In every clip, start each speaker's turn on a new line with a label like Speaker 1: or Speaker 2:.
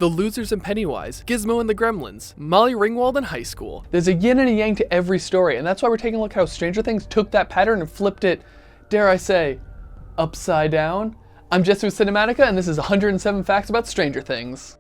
Speaker 1: The Losers and Pennywise, Gizmo and the Gremlins, Molly Ringwald in high school.
Speaker 2: There's a yin and a yang to every story, and that's why we're taking a look at how Stranger Things took that pattern and flipped it, dare I say, upside down. I'm Jesse with Cinematica, and this is 107 Facts About Stranger Things.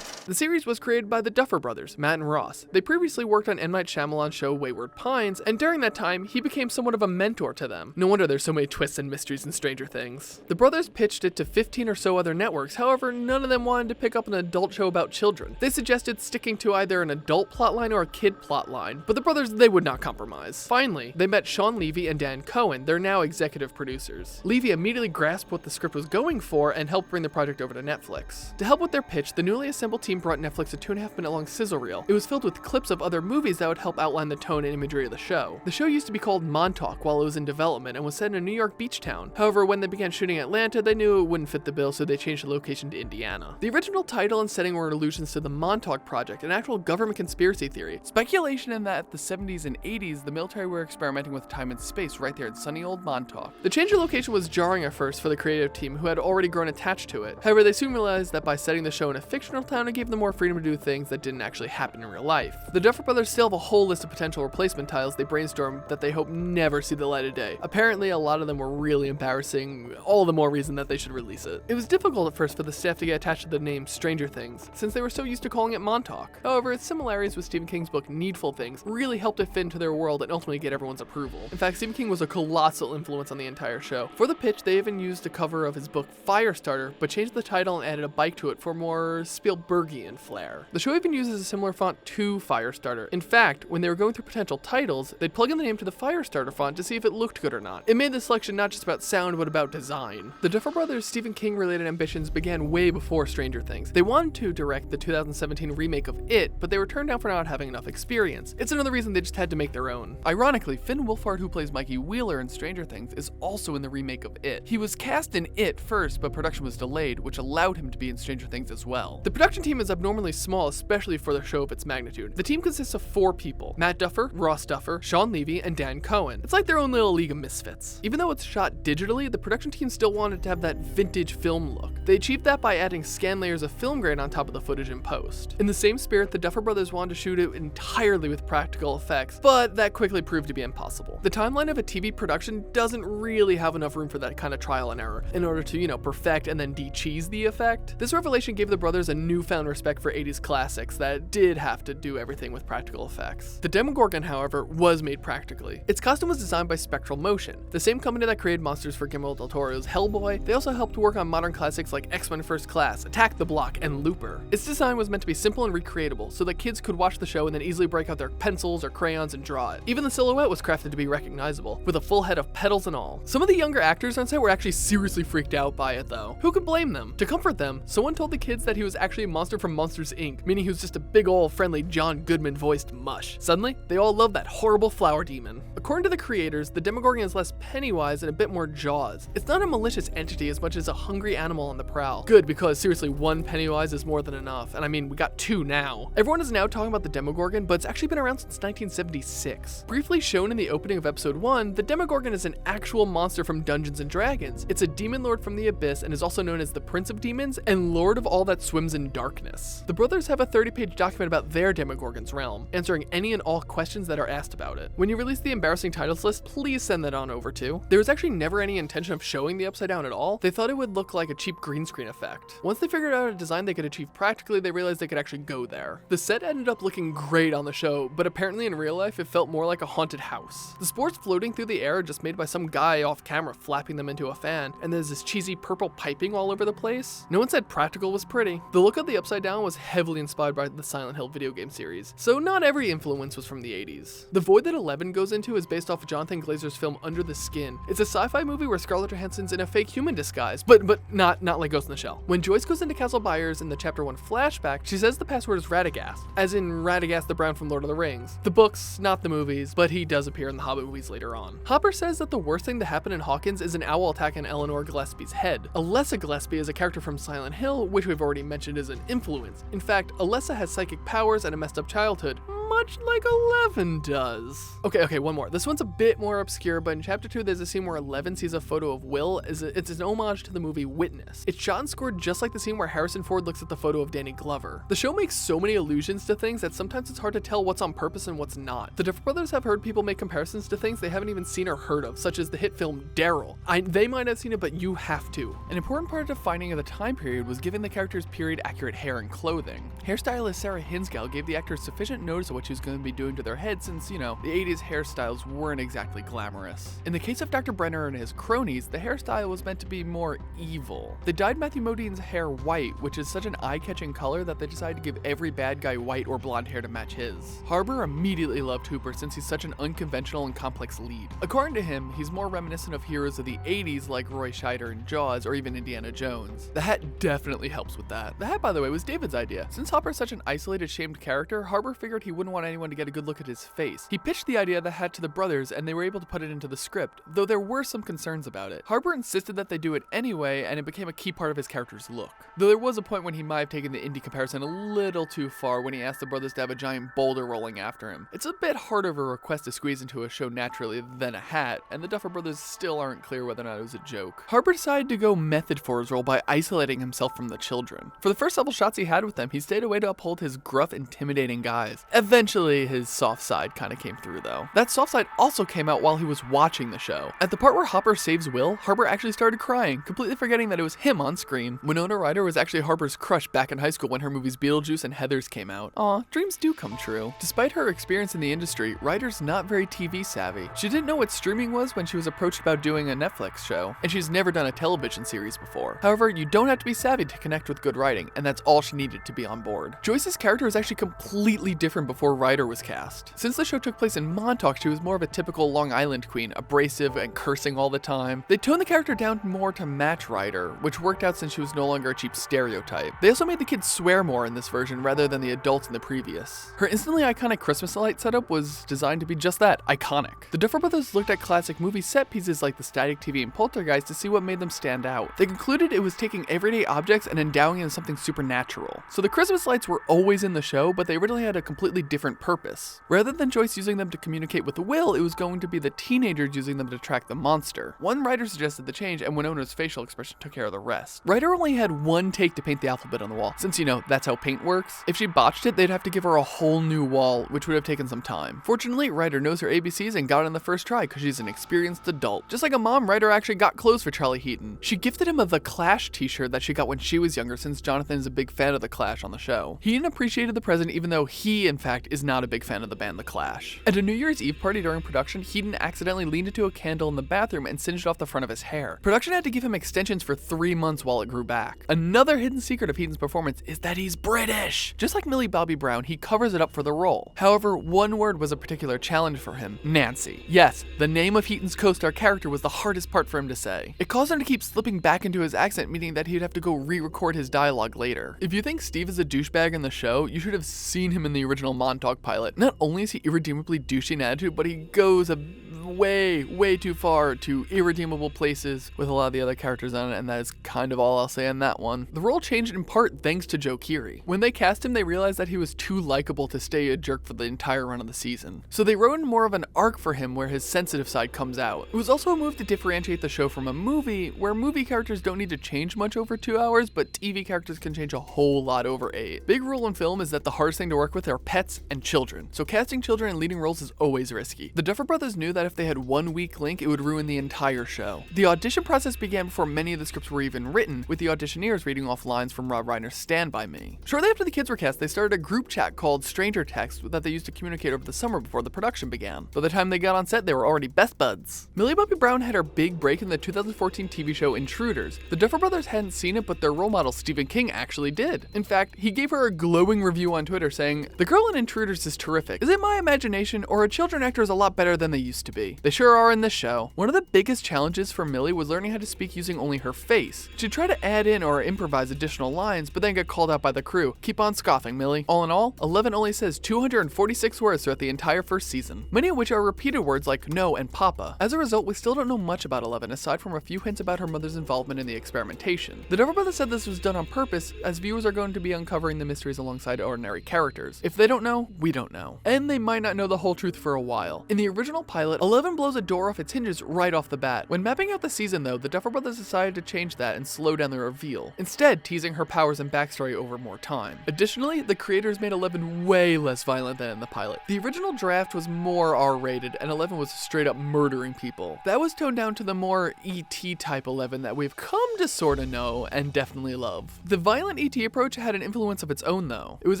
Speaker 1: The series was created by the Duffer Brothers, Matt and Ross. They previously worked on M. Night Shyamalan's show Wayward Pines, and during that time, he became somewhat of a mentor to them. No wonder there's so many twists and mysteries in Stranger Things. The brothers pitched it to 15 or so other networks, however, none of them wanted to pick up an adult show about children. They suggested sticking to either an adult plotline or a kid plotline, but the brothers, they would not compromise. Finally, they met Sean Levy and Dan Cohen, they're now executive producers. Levy immediately grasped what the script was going for and helped bring the project over to Netflix. To help with their pitch, the newly assembled team brought Netflix a 2.5-minute long sizzle reel. It was filled with clips of other movies that would help outline the tone and imagery of the show. The show used to be called Montauk while it was in development and was set in a New York beach town. However, when they began shooting Atlanta, they knew it wouldn't fit the bill, so they changed the location to Indiana. The original title and setting were allusions to the Montauk Project, an actual government conspiracy theory. Speculation in that the 70s and 80s, the military were experimenting with time and space right there in sunny old Montauk. The change of location was jarring at first for the creative team, who had already grown attached to it. However, they soon realized that by setting the show in a fictional town, it gave them more freedom to do things that didn't actually happen in real life. The Duffer Brothers still have a whole list of potential replacement titles they brainstormed that they hope never see the light of day. Apparently, a lot of them were really embarrassing, all the more reason that they should release it. It was difficult at first for the staff to get attached to the name Stranger Things, since they were so used to calling it Montauk. However, its similarities with Stephen King's book Needful Things really helped it fit into their world and ultimately get everyone's approval. In fact, Stephen King was a colossal influence on the entire show. For the pitch, they even used a cover of his book Firestarter, but changed the title and added a bike to it for more Spielbergian flair. The show even uses a similar font to Firestarter. In fact, when they were going through potential titles, they'd plug in the name to the Firestarter font to see if it looked good or not. It made the selection not just about sound, but about design. The Duffer Brothers' Stephen King-related ambitions began way before Stranger Things. They wanted to direct the 2017 remake of It, but they were turned down for not having enough experience. It's another reason they just had to make their own. Ironically, Finn Wolfhard, who plays Mikey Wheeler in Stranger Things, is also in the remake of It. He was cast in It first, but production was delayed, which allowed him to be in Stranger Things as well. The production team is abnormally small, especially for the show of its magnitude. The team consists of 4 people: Matt Duffer, Ross Duffer, Sean Levy, and Dan Cohen. It's like their own little league of misfits. Even though it's shot digitally, the production team still wanted to have that vintage film look. They achieved that by adding scan layers of film grain on top of the footage in post. In the same spirit, the Duffer Brothers wanted to shoot it entirely with practical effects, but that quickly proved to be impossible. The timeline of a TV production doesn't really have enough room for that kind of trial and error in order to, perfect and then de-cheese the effect. This revelation gave the brothers a newfound respect for 80s classics that did have to do everything with practical effects. The Demogorgon, however, was made practically. Its costume was designed by Spectral Motion, the same company that created monsters for Guillermo del Toro's Hellboy. They also helped work on modern classics like X-Men First Class, Attack the Block, and Looper. Its design was meant to be simple and recreatable, so that kids could watch the show and then easily break out their pencils or crayons and draw it. Even the silhouette was crafted to be recognizable, with a full head of petals and all. Some of the younger actors on set were actually seriously freaked out by it though. Who could blame them? To comfort them, someone told the kids that he was actually a monster from Monsters Inc., meaning he was just a big ol' friendly John Goodman voiced mush. Suddenly, they all loved that horrible flower demon. According to the creators, the Demogorgon is less Pennywise and a bit more Jaws. It's not a malicious entity as much as a hungry animal on the prowl. Good, because seriously, one Pennywise is more than enough, and I mean, we got 2 now. Everyone is now talking about the Demogorgon, but it's actually been around since 1976. Briefly shown in the opening of episode 1, the Demogorgon is an actual monster from Dungeons and Dragons. It's a demon lord from the abyss and is also known as the Prince of Demons and Lord of all that swims in darkness. The brothers have a 30-page document about their Demogorgon's realm, answering any and all questions that are asked about it. When you release the embarrassing titles list, please send that on over too. There was actually never any intention of showing the Upside Down at all. They thought it would look like a cheap green screen effect. Once they figured out a design they could achieve practically, they realized they could actually go there. The set ended up looking great on the show, but apparently in real life, it felt more like a haunted house. The sports floating through the air are just made by some guy off camera flapping them into a fan, and there's this cheesy purple piping all over the place. No one said practical was pretty. The look of the Upside Down was heavily inspired by the Silent Hill video game series, so not every influence was from the 80s. The void that Eleven goes into is based off of Jonathan Glazer's film Under the Skin. It's a sci-fi movie where Scarlett Johansson's in a fake human disguise, but not like Ghost in the Shell. When Joyce goes into Castle Byers in the Chapter 1 flashback, she says the password is Radagast, as in Radagast the Brown from Lord of the Rings. The books, not the movies, but he does appear in the Hobbit movies later on. Hopper says that the worst thing to happen in Hawkins is an owl attacking Eleanor Gillespie's head. Alessa Gillespie is a character from Silent Hill, which we've already mentioned is an influence. In fact, Alessa has psychic powers and a messed up childhood, much like 11 does. Okay, one more. This one's a bit more obscure, but in chapter 2, there's a scene where 11 sees a photo of Will. It's an homage to the movie Witness. It's shot and scored just like the scene where Harrison Ford looks at the photo of Danny Glover. The show makes so many allusions to things that sometimes it's hard to tell what's on purpose and what's not. The Duffer Brothers have heard people make comparisons to things they haven't even seen or heard of, such as the hit film Daryl. They might have seen it, but you have to. An important part of defining of the time period was giving the characters period-accurate hair and clothing. Hairstylist Sarah Hinsgall gave the actors sufficient notice of what she was going to be doing to their heads since, you know, the 80s hairstyles weren't exactly glamorous. In the case of Dr. Brenner and his cronies, the hairstyle was meant to be more evil. They dyed Matthew Modine's hair white, which is such an eye-catching color that they decided to give every bad guy white or blonde hair to match his. Harbour immediately loved Hooper since he's such an unconventional and complex lead. According to him, he's more reminiscent of heroes of the 80s like Roy Scheider in Jaws or even Indiana Jones. The hat definitely helps with that. The hat, by the way, was David's idea. Since Hopper's such an isolated, shamed character, Harbour figured he wouldn't want anyone to get a good look at his face. He pitched the idea of the hat to the brothers and they were able to put it into the script, though there were some concerns about it. Harbour insisted that they do it anyway, and it became a key part of his character's look. Though there was a point when he might have taken the indie comparison a little too far when he asked the brothers to have a giant boulder rolling after him. It's a bit harder of a request to squeeze into a show naturally than a hat, and the Duffer Brothers still aren't clear whether or not it was a joke. Harbour decided to go method for his role by isolating himself from the children. For the first several shots he had with them, he stayed away to uphold his gruff, intimidating guise. Eventually, his soft side kind of came through though. That soft side also came out while he was watching the show. At the part where Hopper saves Will, Harbour actually started crying, completely forgetting that it was him on screen. Winona Ryder was actually Harbour's crush back in high school when her movies Beetlejuice and Heathers came out. Aw, dreams do come true. Despite her experience in the industry, Ryder's not very TV savvy. She didn't know what streaming was when she was approached about doing a Netflix show, and she's never done a television series before. However, you don't have to be savvy to connect with good writing, and that's all she needed to be on board. Joyce's character was actually completely different before Ryder was cast. Since the show took place in Montauk, she was more of a typical Long Island queen, abrasive and cursing all the time. They toned the character down more to match Ryder, which worked out since she was no longer a cheap stereotype. They also made the kids swear more in this version rather than the adults in the previous. Her instantly iconic Christmas light setup was designed to be just that, iconic. The Duffer Brothers looked at classic movie set pieces like the Static TV and Poltergeist to see what made them stand out. They concluded it was taking everyday objects and endowing it in something supernatural. So the Christmas lights were always in the show, but they originally had a completely different purpose. Rather than Joyce using them to communicate with Will, it was going to be the teenagers using them to track the monster. One writer suggested the change, and Winona's facial expression took care of the rest. Ryder only had one take to paint the alphabet on the wall, since, you know, that's how paint works. If she botched it, they'd have to give her a whole new wall, which would have taken some time. Fortunately, Ryder knows her ABCs and got it in the first try because she's an experienced adult. Just like a mom, Ryder actually got clothes for Charlie Heaton. She gifted him a The Clash t-shirt that she got when she was younger, since Jonathan is a big fan of The Clash on the show. Heaton appreciated the present even though he, in fact, is not a big fan of the band The Clash. At a New Year's Eve party during production, Heaton accidentally leaned into a candle in the bathroom and singed off the front of his hair. Production had to give him extensions for 3 months while it grew back. Another hidden secret of Heaton's performance is that he's British! Just like Millie Bobby Brown, he covers it up for the role. However, one word was a particular challenge for him: Nancy. Yes, the name of Heaton's co-star character was the hardest part for him to say. It caused him to keep slipping back into his accent, meaning that he'd have to go re-record his dialogue later. If you think Steve is a douchebag in the show, you should have seen him in the original Montauk pilot. Not only is he irredeemably douchey in attitude, but he goes a way too far to irredeemable places with a lot of the other characters on it, and that is kind of all I'll say on that one. The role changed in part thanks to Joe Keery. When they cast him, they realized that he was too likable to stay a jerk for the entire run of the season. So they wrote in more of an arc for him where his sensitive side comes out. It was also a move to differentiate the show from a movie, where movie characters don't need to change much over 2 hours, but TV characters can change a whole lot over 8. Big rule in film is that the hardest thing to work with are pets and children. So casting children in leading roles is always risky. The Duffer Brothers knew that if they had one weak link, it would ruin the entire show. The audition process began before many of the scripts were even written, with the auditioneers reading off lines from Rob Reiner's Stand By Me. Shortly after the kids were cast, they started a group chat called Stranger Text that they used to communicate over the summer before the production began. By the time they got on set, they were already best buds. Millie Bobby Brown had her big break in the 2014 TV show Intruders. The Duffer Brothers hadn't seen it, but their role model Stephen King actually did. In fact, he gave her a glowing review on Twitter saying, "The girl in Intruders is terrific. Is it my imagination, or are children actors a lot better than they used to be?" be. They sure are in this show. One of the biggest challenges for Millie was learning how to speak using only her face. She'd try to add in or improvise additional lines, but then get called out by the crew. Keep on scoffing, Millie. All in all, Eleven only says 246 words throughout the entire first season, many of which are repeated words like no and papa. As a result, we still don't know much about Eleven aside from a few hints about her mother's involvement in the experimentation. The Duffer Brothers said this was done on purpose, as viewers are going to be uncovering the mysteries alongside ordinary characters. If they don't know, we don't know. And they might not know the whole truth for a while. In the original pilot, Eleven blows a door off its hinges right off the bat. When mapping out the season though, the Duffer Brothers decided to change that and slow down the reveal, instead teasing her powers and backstory over more time. Additionally, the creators made Eleven way less violent than in the pilot. The original draft was more R-rated, and Eleven was straight up murdering people. That was toned down to the more E.T. type Eleven that we've come to sorta know and definitely love. The violent E.T. approach had an influence of its own though. It was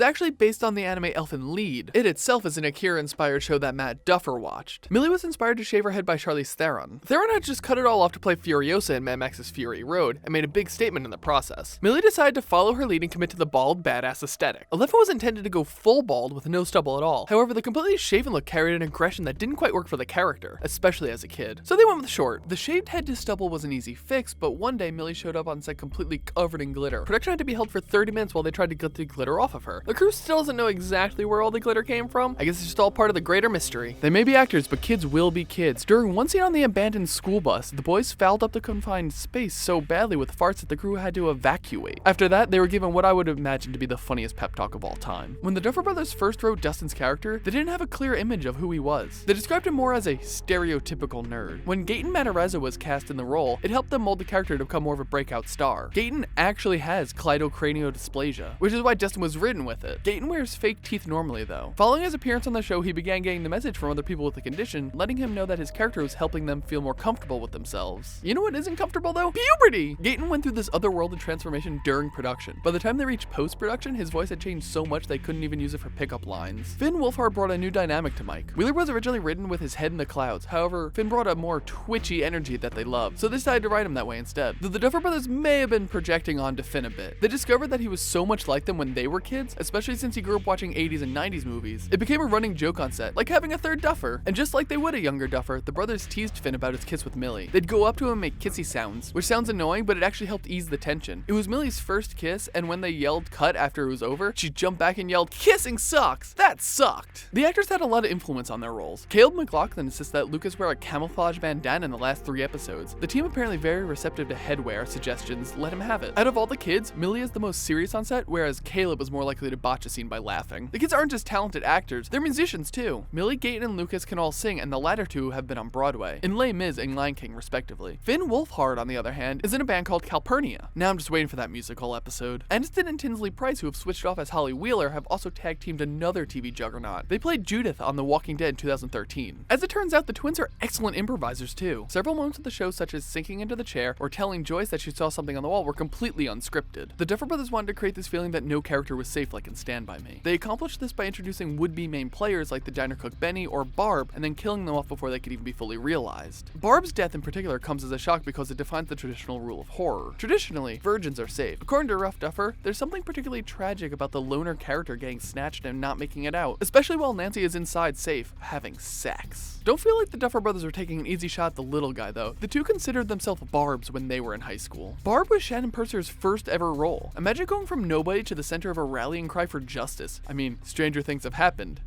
Speaker 1: actually based on the anime Elfen Lied. It itself is an Akira-inspired show that Matt Duffer watched. Millie was inspired to shave her head by Charlize Theron. Theron had just cut it all off to play Furiosa in Mad Max's Fury Road, and made a big statement in the process. Millie decided to follow her lead and commit to the bald, badass aesthetic. Eleven was intended to go full bald with no stubble at all. However, the completely shaven look carried an aggression that didn't quite work for the character, especially as a kid. So they went with short. The shaved head to stubble was an easy fix, but one day Millie showed up on set completely covered in glitter. Production had to be held for 30 minutes while they tried to get the glitter off of her. The crew still doesn't know exactly where all the glitter came from. I guess it's just all part of the greater mystery. They may be actors, but kids will be kids. During one scene on the abandoned school bus, the boys fouled up the confined space so badly with farts that the crew had to evacuate. After that, they were given what I would imagine to be the funniest pep talk of all time. When the Duffer Brothers first wrote Dustin's character, they didn't have a clear image of who he was. They described him more as a stereotypical nerd. When Gaten Matarazzo was cast in the role, it helped them mold the character to become more of a breakout star. Gaten actually has cleidocraniodysplasia, which is why Dustin was ridden with it. Gaten wears fake teeth normally though. Following his appearance on the show, he began getting the message from other people with the condition, letting him know that his character was helping them feel more comfortable with themselves. You know what isn't comfortable though? Puberty! Gaten went through this otherworldly transformation during production. By the time they reached post-production, his voice had changed so much they couldn't even use it for pickup lines. Finn Wolfhard brought a new dynamic to Mike. Wheeler was originally written with his head in the clouds, however, Finn brought a more twitchy energy that they loved, so they decided to write him that way instead. Though the Duffer Brothers may have been projecting onto Finn a bit. They discovered that he was so much like them when they were kids, especially since he grew up watching 80s and 90s movies. It became a running joke on set, like having a third Duffer. And just like they would a younger Duffer, the brothers teased Finn about his kiss with Millie. They'd go up to him and make kissy sounds, which sounds annoying, but it actually helped ease the tension. It was Millie's first kiss, and when they yelled cut after it was over, she jumped back and yelled, "Kissing sucks! That sucked!" The actors had a lot of influence on their roles. Caleb McLaughlin insists that Lucas wear a camouflage bandana in the last 3 episodes. The team apparently very receptive to headwear suggestions, let him have it. Out of all the kids, Millie is the most serious on set, whereas Caleb is more likely to botch a scene by laughing. The kids aren't just talented actors, they're musicians too. Millie, Gaten, and Lucas can all sing, and the latter two have been on Broadway, in Les Mis and Lion King respectively. Finn Wolfhard, on the other hand, is in a band called Calpurnia. Now I'm just waiting for that musical episode. Aniston and Tinsley Price, who have switched off as Holly Wheeler, have also tag-teamed another TV juggernaut. They played Judith on The Walking Dead in 2013. As it turns out, the twins are excellent improvisers too. Several moments of the show, such as sinking into the chair or telling Joyce that she saw something on the wall, were completely unscripted. The Duffer Brothers wanted to create this feeling that no character was safe like in Stand By Me. They accomplished this by introducing would-be main players like the diner cook Benny or Barb, and then killing them off before they could even be fully realized. Barb's death in particular comes as a shock because it defines the traditional rule of horror. Traditionally, virgins are safe. According to Rough Duffer, there's something particularly tragic about the loner character getting snatched and not making it out, especially while Nancy is inside safe, having sex. Don't feel like the Duffer Brothers are taking an easy shot at the little guy though. The two considered themselves Barbs when they were in high school. Barb was Shannon Purser's first ever role. Imagine going from nobody to the center of a rallying cry for justice. I mean, stranger things have happened.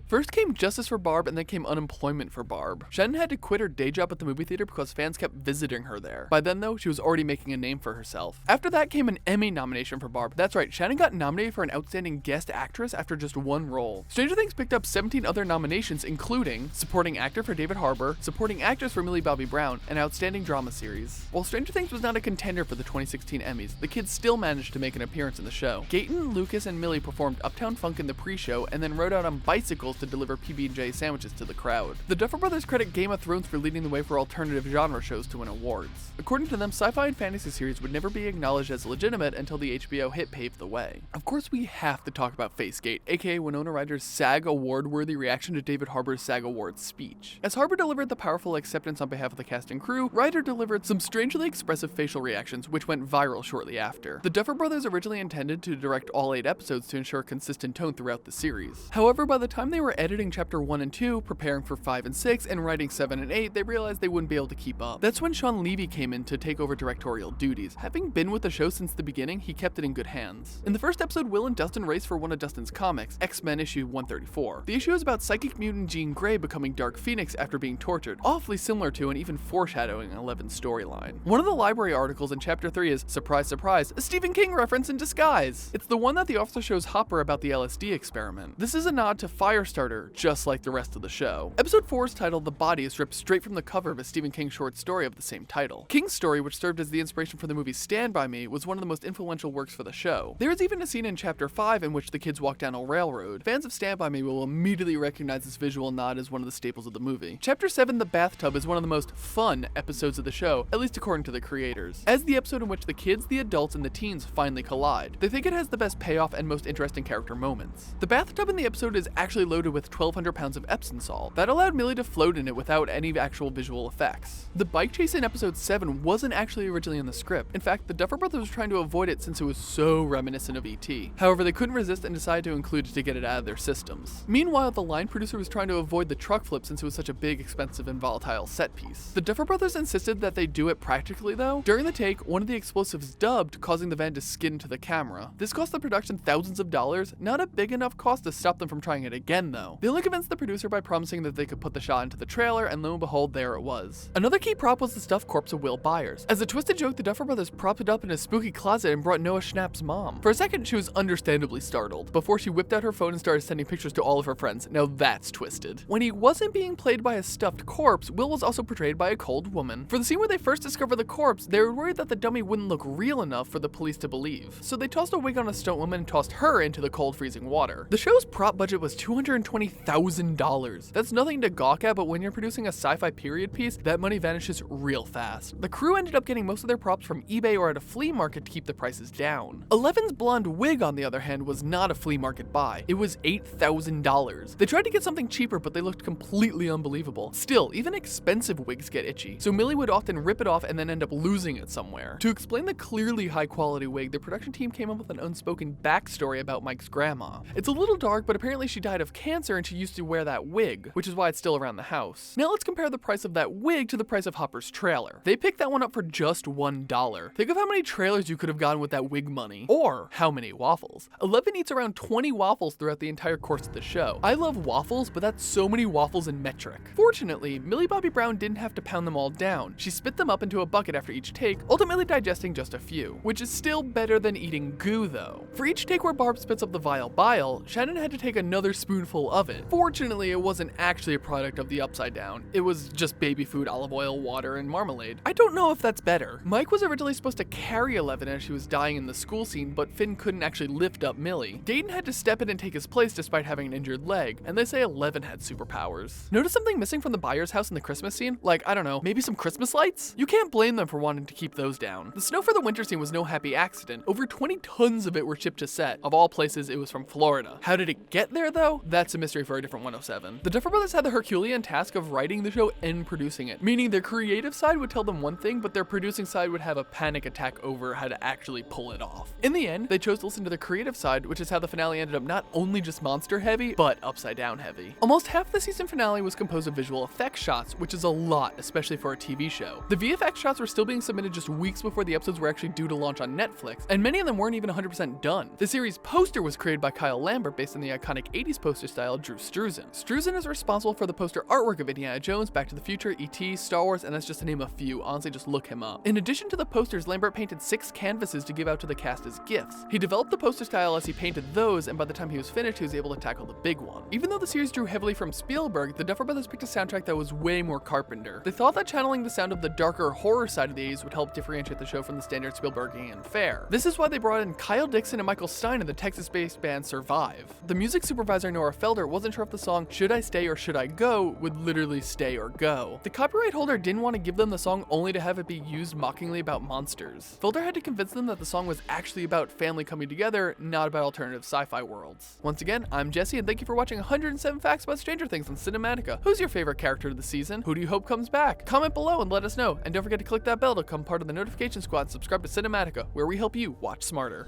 Speaker 1: First came justice for Barb, and then came unemployment for Barb. Shannon had to quit her day job at the movie theater because fans kept visiting her there. By then though, she was already making a name for herself. After that came an Emmy nomination for Barb. That's right, Shannon got nominated for an outstanding guest actress after just one role. Stranger Things picked up 17 other nominations, including supporting actor for David Harbour, supporting actress for Millie Bobby Brown, and outstanding drama series. While Stranger Things was not a contender for the 2016 Emmys, the kids still managed to make an appearance in the show. Gaten, Lucas, and Millie performed Uptown Funk in the pre-show and then rode out on bicycles to deliver PB&J sandwiches to the crowd. The Duffer Brothers credit Game of Thrones for leading the way for alternative genre shows to win awards. According to them, sci-fi and fantasy series would never be acknowledged as legitimate until the HBO hit paved the way. Of course, we have to talk about Facegate, aka Winona Ryder's SAG award-worthy reaction to David Harbour's SAG Awards speech. As Harbour delivered the powerful acceptance on behalf of the cast and crew, Ryder delivered some strangely expressive facial reactions, which went viral shortly after. The Duffer Brothers originally intended to direct all 8 episodes to ensure a consistent tone throughout the series. However, by the time they were editing Chapter 1 and 2, preparing for 5 and 6, 6 and writing 7 and 8, they realized they wouldn't be able to keep up. That's when Sean Levy came in to take over directorial duties. Having been with the show since the beginning, he kept it in good hands. In the first episode, Will and Dustin race for one of Dustin's comics, X-Men issue 134. The issue is about psychic mutant Jean Grey becoming Dark Phoenix after being tortured, awfully similar to and even foreshadowing Eleven's storyline. One of the library articles in chapter 3 is, surprise surprise, a Stephen King reference in disguise. It's the one that the officer shows Hopper about the LSD experiment. This is a nod to Firestarter, just like the rest of the show. Episode 4 is titled The Body is ripped straight from the cover of a Stephen King short story of the same title. King's story, which served as the inspiration for the movie Stand By Me, was one of the most influential works for the show. There is even a scene in chapter 5 in which the kids walk down a railroad. Fans of Stand By Me will immediately recognize this visual nod as one of the staples of the movie. Chapter 7, The Bathtub, is one of the most fun episodes of the show, at least according to the creators, as the episode in which the kids, the adults, and the teens finally collide. They think it has the best payoff and most interesting character moments. The bathtub in the episode is actually loaded with 1,200 pounds of Epsom salt. That allowed Millie to float in it without any actual visual effects. The bike chase in episode 7 wasn't actually originally in the script. In fact, the Duffer Brothers were trying to avoid it since it was so reminiscent of E.T. However, they couldn't resist and decided to include it to get it out of their systems. Meanwhile, the line producer was trying to avoid the truck flip since it was such a big, expensive, and volatile set piece. The Duffer Brothers insisted that they do it practically though. During the take, one of the explosives dubbed, causing the van to skid into the camera. This cost the production thousands of dollars, not a big enough cost to stop them from trying it again though. They only convinced the producer by promising that they could put the shot into the trailer, and lo and behold, there it was. Another key prop was the stuffed corpse of Will Byers. As a twisted joke, the Duffer Brothers propped it up in a spooky closet and brought Noah Schnapp's mom. For a second, she was understandably startled, before she whipped out her phone and started sending pictures to all of her friends. Now that's twisted. When he wasn't being played by a stuffed corpse, Will was also portrayed by a cold woman. For the scene where they first discover the corpse, they were worried that the dummy wouldn't look real enough for the police to believe. So they tossed a wig on a stunt woman and tossed her into the cold freezing water. The show's prop budget was $220,000. That's nothing to gawk at, but when you're producing a sci-fi period piece, that money vanishes real fast. The crew ended up getting most of their props from eBay or at a flea market to keep the prices down. Eleven's blonde wig, on the other hand, was not a flea market buy. It was $8,000. They tried to get something cheaper, but they looked completely unbelievable. Still, even expensive wigs get itchy, so Millie would often rip it off and then end up losing it somewhere. To explain the clearly high-quality wig, the production team came up with an unspoken backstory about Mike's grandma. It's a little dark, but apparently she died of cancer and she used to wear that wig, which is why it's still around the house. Now let's compare the price of that wig to the price of Hopper's trailer. They picked that one up for just $1. Think of how many trailers you could have gotten with that wig money. Or how many waffles. 11 eats around 20 waffles throughout the entire course of the show. I love waffles, but that's so many waffles in metric. Fortunately, Millie Bobby Brown didn't have to pound them all down. She spit them up into a bucket after each take, ultimately digesting just a few, which is still better than eating goo though. For each take where Barb spits up the vile bile, Shannon had to take another spoonful of it. Fortunately, it wasn't actually a product of the Upside Down. It was just baby food, olive oil, water, and marmalade. I don't know if that's better. Mike was originally supposed to carry 11 as she was dying in the school scene, but Finn couldn't actually lift up Millie. Dayton had to step in and take his place despite having an injured leg, and they say 11 had superpowers. Notice something missing from the Byers house in the Christmas scene? Like, I don't know, maybe some Christmas lights? You can't blame them for wanting to keep those down. The snow for the winter scene was no happy accident. Over 20 tons of it were shipped to set. Of all places, it was from Florida. How did it get there though? That's a mystery for a different 107. The Duffer Brothers had the Herculean task of writing the show and producing it, meaning their creative side would tell them one thing, but their producing side would have a panic attack over how to actually pull it off. In the end, they chose to listen to the creative side, which is how the finale ended up not only just monster heavy, but upside down heavy. Almost half the season finale was composed of visual effects shots, which is a lot, especially for a TV show. The VFX shots were still being submitted just weeks before the episodes were actually due to launch on Netflix, and many of them weren't even 100% done. The series poster was created by Kyle Lambert based on the iconic 80s poster style Drew Struzan. Struzan is responsible for the poster artwork of Indiana Jones, Back to the Future, E.T., Star Wars, and that's just to name a few. Honestly, just look him up. In addition to the posters, Lambert painted 6 canvases to give out to the cast as gifts. He developed the poster style as he painted those, and by the time he was finished, he was able to tackle the big one. Even though the series drew heavily from Spielberg, the Duffer Brothers picked a soundtrack that was way more Carpenter. They thought that channeling the sound of the darker horror side of the 80s would help differentiate the show from the standard Spielbergian fare. This is why they brought in Kyle Dixon and Michael Stein of the Texas-based band Survive. The music supervisor Nora Felder wasn't sure if the song Should I Stay or Should I Go would literally stay or go. The copyright holder didn't want to give them the song only to have it be used mockingly about monsters. Felder had to convince them that the song was actually about family coming together, not about alternative sci-fi worlds. Once again, I'm Jesse, and thank you for watching 107 Facts About Stranger Things on Cinematica. Who's your favorite character of the season? Who do you hope comes back? Comment below and let us know, and don't forget to click that bell to become part of the notification squad and subscribe to Cinematica, where we help you watch smarter.